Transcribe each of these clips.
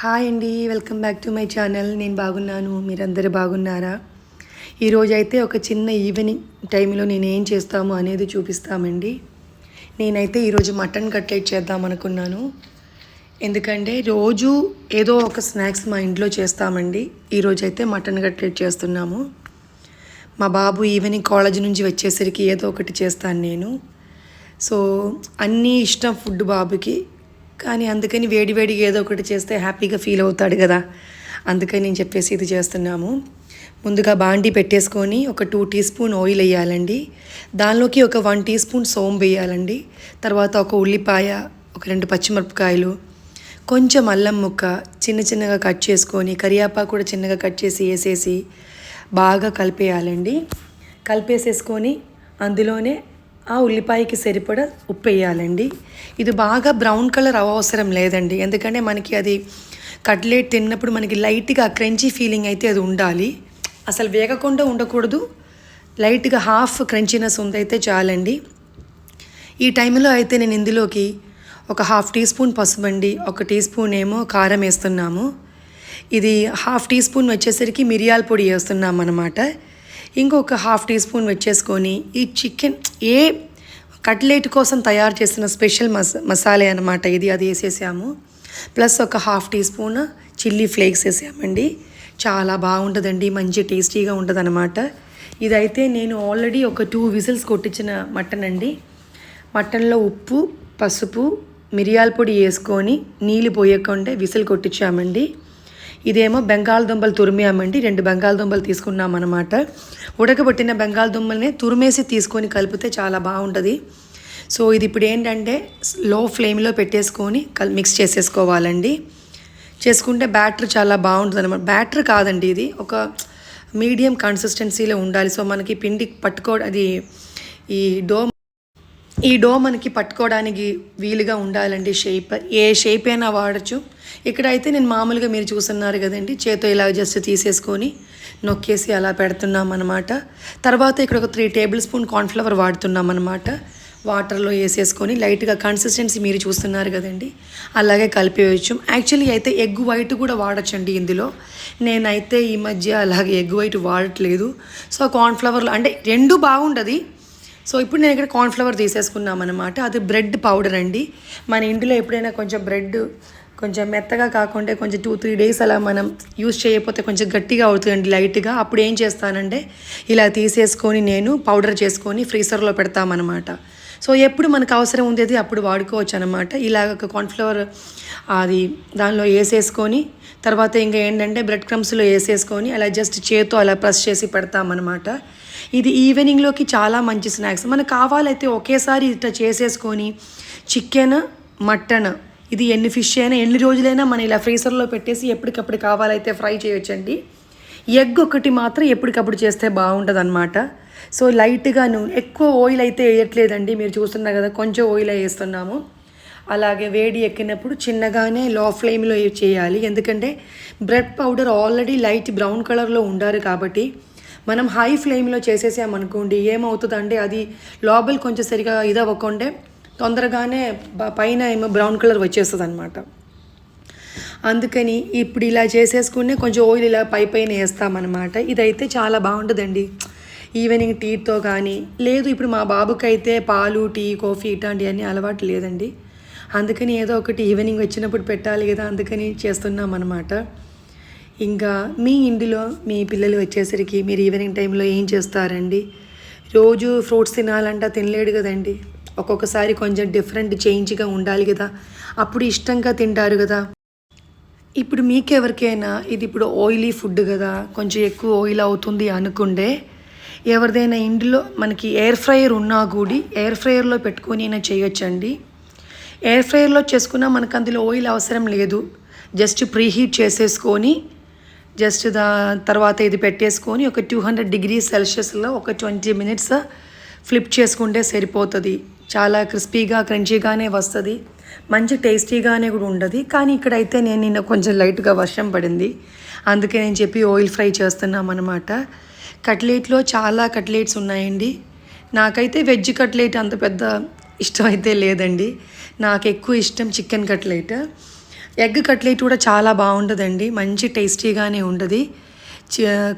Hi అండి, welcome back to my channel. నేను బాగున్నాను, మీరందరూ బాగున్నారా? ఈరోజైతే ఒక చిన్న ఈవినింగ్ టైంలో నేను ఏం చేస్తాము అనేది చూపిస్తామండి. నేనైతే ఈరోజు మటన్ కట్లెట్ చేద్దాం అనుకున్నాను. ఎందుకంటే రోజు ఏదో ఒక స్నాక్స్ మా ఇంట్లో చేస్తామండి. ఈరోజైతే మటన్ కట్లెట్ చేస్తున్నాము. మా బాబు ఈవినింగ్ కాలేజ్ నుంచి వచ్చేసరికి ఏదో ఒకటి చేస్తాను నేను. సో అన్నీ ఇష్టం ఫుడ్ బాబుకి, కానీ అందుకని వేడివేడిగా ఏదో ఒకటి చేస్తే హ్యాపీగా ఫీల్ అవుతాడు కదా, అందుకని నేను చెప్పేసి ఇది చేస్తున్నాము. ముందుగా బాండీ పెట్టేసుకొని ఒక 2 టీ స్పూన్ ఆయిల్ వేయాలండి. దానిలోకి ఒక 1 టీ స్పూన్ సోంపు వేయాలండి. తర్వాత ఒక ఉల్లిపాయ, ఒక 2 పచ్చిమిరపకాయలు, కొంచెం అల్లం ముక్క చిన్నగా కట్ చేసుకొని, కరివేపాకు కూడా చిన్నగా కట్ చేసి వేసేసి బాగా కలిపేయాలండి. కలిపేసేసుకొని అందులోనే ఆ ఉల్లిపాయకి సరిపడా ఉప్పు వేయాలండి. ఇది బాగా బ్రౌన్ కలర్ అవసరం లేదండి, ఎందుకంటే మనకి అది కట్లెట్ తిన్నప్పుడు మనకి లైట్గా క్రంచీ ఫీలింగ్ అయితే అది ఉండాలి. అసలు వేగకుండా ఉండకూడదు, లైట్గా హాఫ్ క్రంచీనెస్ ఉందైతే చాలండి. ఈ టైంలో అయితే నేను ఇందులోకి ఒక 1/2 టీ స్పూన్ పసుపు అండి, 1 టీ స్పూన్ ఏమో కారం వేస్తున్నాము. ఇది 1/2 టీ స్పూన్ వచ్చేసరికి మిరియాల పొడి వేస్తున్నాం అన్నమాట. ఇంకొక 1/2 టీ స్పూన్ వచ్చేసుకొని ఈ చికెన్ ఏ కట్లెట్ కోసం తయారు చేసిన స్పెషల్ మసాలా అనమాట ఇది, అది వేసేసాము. ప్లస్ ఒక 1/2 టీ స్పూన్ చిల్లీ ఫ్లేక్స్ వేసామండి. చాలా బాగుంటుందండి, మంచి టేస్టీగా ఉంటుంది అనమాట. ఇదైతే నేను ఆల్రెడీ ఒక 2 విజిల్స్ కొట్టించిన మటన్ అండి. మటన్లో ఉప్పు, పసుపు, మిరియాల పొడి వేసుకొని నీళ్ళు పోయకుండా విజిల్ కొట్టించామండి. ఇదేమో బంగాళదుంపలు తురిమామండి, 2 బంగాళదుంపలు తీసుకున్నాం అనమాట. ఉడకబెట్టిన బంగాళదుంపల్ని తురిమేసి తీసుకొని కలిపితే చాలా బాగుంటుంది. సో ఇది ఇప్పుడు ఏంటంటే లో ఫ్లేమ్లో పెట్టేసుకొని మిక్స్ చేసేసుకోవాలండి. చేసుకుంటే బ్యాటర్ చాలా బాగుంటుంది అనమాట. బ్యాటర్ కాదండి, ఇది ఒక మీడియం కన్సిస్టెన్సీలో ఉండాలి. సో మనకి పిండి అది ఈ డో మనకి పట్టుకోవడానికి వీలుగా ఉండాలండి. ఏ షేప్ అయినా వాడచ్చు. ఇక్కడైతే నేను మామూలుగా మీరు చూస్తున్నారు కదండి, చేతో ఇలా జస్ట్ తీసేసుకొని నొక్కేసి అలా పెడుతున్నాం అనమాట. తర్వాత ఇక్కడ ఒక 3 టేబుల్ స్పూన్ కార్న్ఫ్లవర్ వాడుతున్నాం అనమాట. వాటర్లో వేసేసుకొని లైట్గా కన్సిస్టెన్సీ మీరు చూస్తున్నారు కదండి, అలాగే కలిపేయచ్చు. యాక్చువల్లీ అయితే ఎగ్ వైట్ కూడా వాడచ్చండి ఇందులో. నేనైతే ఈ మధ్య అలాగే ఎగ్ వైట్ వాడట్లేదు. సో కార్న్ఫ్లవర్లో అంటే 2 బాగుంటుంది. సో ఇప్పుడు నేను ఇక్కడ కార్న్ఫ్లవర్ తీసేసుకున్నాం అనమాట. అది బ్రెడ్ పౌడర్ అండి. మన ఇంట్లో ఎప్పుడైనా కొంచెం బ్రెడ్ కొంచెం మెత్తగా కాకుండా కొంచెం 2-3 డేస్ అలా మనం యూజ్ చేయకపోతే కొంచెం గట్టిగా అవుతుందండి లైట్గా. అప్పుడు ఏం చేస్తానంటే ఇలా తీసేసుకొని నేను పౌడర్ చేసుకొని ఫ్రీజర్లో పెడతామన్నమాట. సో ఎప్పుడు మనకు అవసరం ఉండేది అప్పుడు వాడుకోవచ్చు అనమాట. ఇలాగ కార్న్ఫ్లవర్ అది దానిలో వేసేసుకొని తర్వాత ఇంకా ఏంటంటే బ్రెడ్ క్రమ్స్లో వేసేసుకొని అలా జస్ట్ చేత్తో అలా ప్రెస్ చేసి పెడతామన్నమాట. ఇది ఈవినింగ్లోకి చాలా మంచి స్నాక్స్. మనకు కావాలైతే ఒకేసారి ఇట్లా చేసేసుకొని చికెన్, మటన్, ఇది ఎన్ని ఫిష్ అయినా ఎన్ని రోజులైనా మనం ఇలా ఫ్రీజర్లో పెట్టేసి ఎప్పటికప్పుడు కావాలైతే ఫ్రై చేయొచ్చండి. ఎగ్ ఒకటి మాత్రం ఎప్పటికప్పుడు చేస్తే బాగుంటుంది అనమాట. సో లైట్గా ఎక్కువ ఆయిల్ అయితే వేయట్లేదండి, మీరు చూస్తున్నారు కదా, కొంచెం ఆయిల్ వేస్తున్నాము. అలాగే వేడి ఎక్కినప్పుడు చిన్నగానే లో ఫ్లేమ్లో చేయాలి, ఎందుకంటే bread powder already light brown కలర్లో ఉండాలి కాబట్టి మనం హై ఫ్లేమ్లో చేసేసామనుకోండి ఏమవుతుందంటే అది లోపల కొంచెం సరిగా ఇదవ్వకుండే తొందరగానే పైన ఏమో బ్రౌన్ కలర్ వచ్చేస్తుంది అనమాట. అందుకని ఇప్పుడు ఇలా చేసేసుకునే కొంచెం ఆయిల్ ఇలా పైన వేస్తామన్నమాట. ఇదైతే చాలా బాగుంటుందండి ఈవినింగ్ టీతో కానీ. లేదు ఇప్పుడు మా బాబుకి అయితే పాలు, టీ, కాఫీ ఇట్లాంటివన్నీ అలవాటు లేదండి. అందుకని ఏదో ఒకటి ఈవినింగ్ వచ్చినప్పుడు పెట్టాలి కదా, అందుకని చేస్తున్నాం అన్నమాట. ఇంకా మీ ఇంటిలో మీ పిల్లలు వచ్చేసరికి మీరు ఈవినింగ్ టైంలో ఏం చేస్తారండి? రోజు ఫ్రూట్స్ తినాలంటే తినలేడు కదండి, ఒక్కొక్కసారి కొంచెం డిఫరెంట్ చేంజ్గా ఉండాలి కదా, అప్పుడు ఇష్టంగా తింటారు కదా. ఇప్పుడు మీకెవరికైనా ఇది ఇప్పుడు ఆయిలీ ఫుడ్ కదా, కొంచెం ఎక్కువ ఆయిల్ అవుతుంది అనుకుంటే ఎవరిదైనా ఇంట్లో మనకి ఎయిర్ ఫ్రైయర్ ఉన్నా కూడా ఎయిర్ ఫ్రైయర్లో పెట్టుకొని అయినా చేయొచ్చండి. ఎయిర్ ఫ్రైయర్లో చేసుకున్నా మనకు అందులో ఆయిల్ అవసరం లేదు. జస్ట్ ప్రీహీట్ చేసేసుకొని జస్ట్ తర్వాత ఇది పెట్టేసుకొని ఒక 200 degrees సెల్సియస్లో ఒక 20 minutes ఫ్లిప్ చేసుకుంటే సరిపోతుంది. చాలా క్రిస్పీగా క్రంచీగానే వస్తుంది, మంచి టేస్టీగానే కూడా ఉండదు. కానీ ఇక్కడైతే నేను నిన్న కొంచెం లైట్గా వర్షం పడింది, అందుకే నేను చెప్పి ఆయిల్ ఫ్రై చేస్తున్నాం అనమాట. కట్లెట్లో చాలా కట్లెట్స్ ఉన్నాయండి. నాకైతే వెజ్ కట్లెట్ అంత పెద్ద ఇష్టం అయితే లేదండి, నాకు ఎక్కువ ఇష్టం చికెన్ కట్లెట్. ఎగ్ కట్లెట్ కూడా చాలా బాగుంటుందండి, మంచి టేస్టీగానే ఉంటుంది.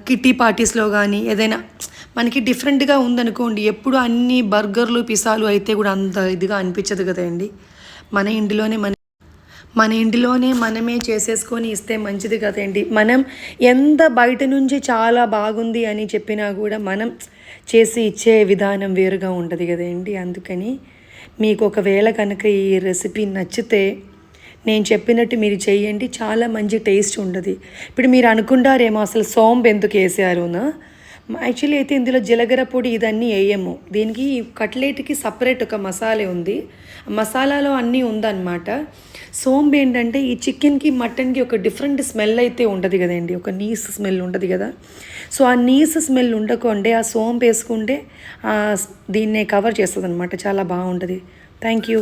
కిట్టి పార్టీస్లో కానీ ఏదైనా మనకి డిఫరెంట్గా ఉందనుకోండి, ఎప్పుడు అన్ని బర్గర్లు పిసాలు అయితే కూడా అంత ఇదిగా అనిపించదు కదండి. మన ఇంటిలోనే మనమే చేసేసుకొని ఇస్తే మంచిది కదండి. మనం ఎంత బయట నుంచి చాలా బాగుంది అని చెప్పినా కూడా మనం చేసి ఇచ్చే విధానం వేరుగా ఉంటుంది కదండి. అందుకని మీకు ఒకవేళ కనుక ఈ రెసిపీ నచ్చితే నేను చెప్పినట్టు మీరు చేయండి, చాలా మంచి టేస్ట్ ఉంటుంది. ఇప్పుడు మీరు అనుకుంటారేమో అసలు సోంపు ఎందుకు వేసారునా. యాక్చువల్లీ అయితే ఇందులో జీలకర్ర పొడి ఇదన్నీ వేయము. దీనికి కట్లెట్కి సపరేట్ ఒక మసాలా ఉంది, మసాలాలో అన్నీ ఉందన్నమాట. సోంపు ఏంటంటే ఈ చికెన్కి మటన్కి ఒక డిఫరెంట్ స్మెల్ అయితే ఉంటుంది కదండి, ఒక నీస్ స్మెల్ ఉంటుంది కదా. సో ఆ నీస్ స్మెల్ ఉండకుండే ఆ సోంపు వేసుకుంటే దీన్నే కవర్ చేస్తుంది అనమాట, చాలా బాగుంటుంది. Thank you.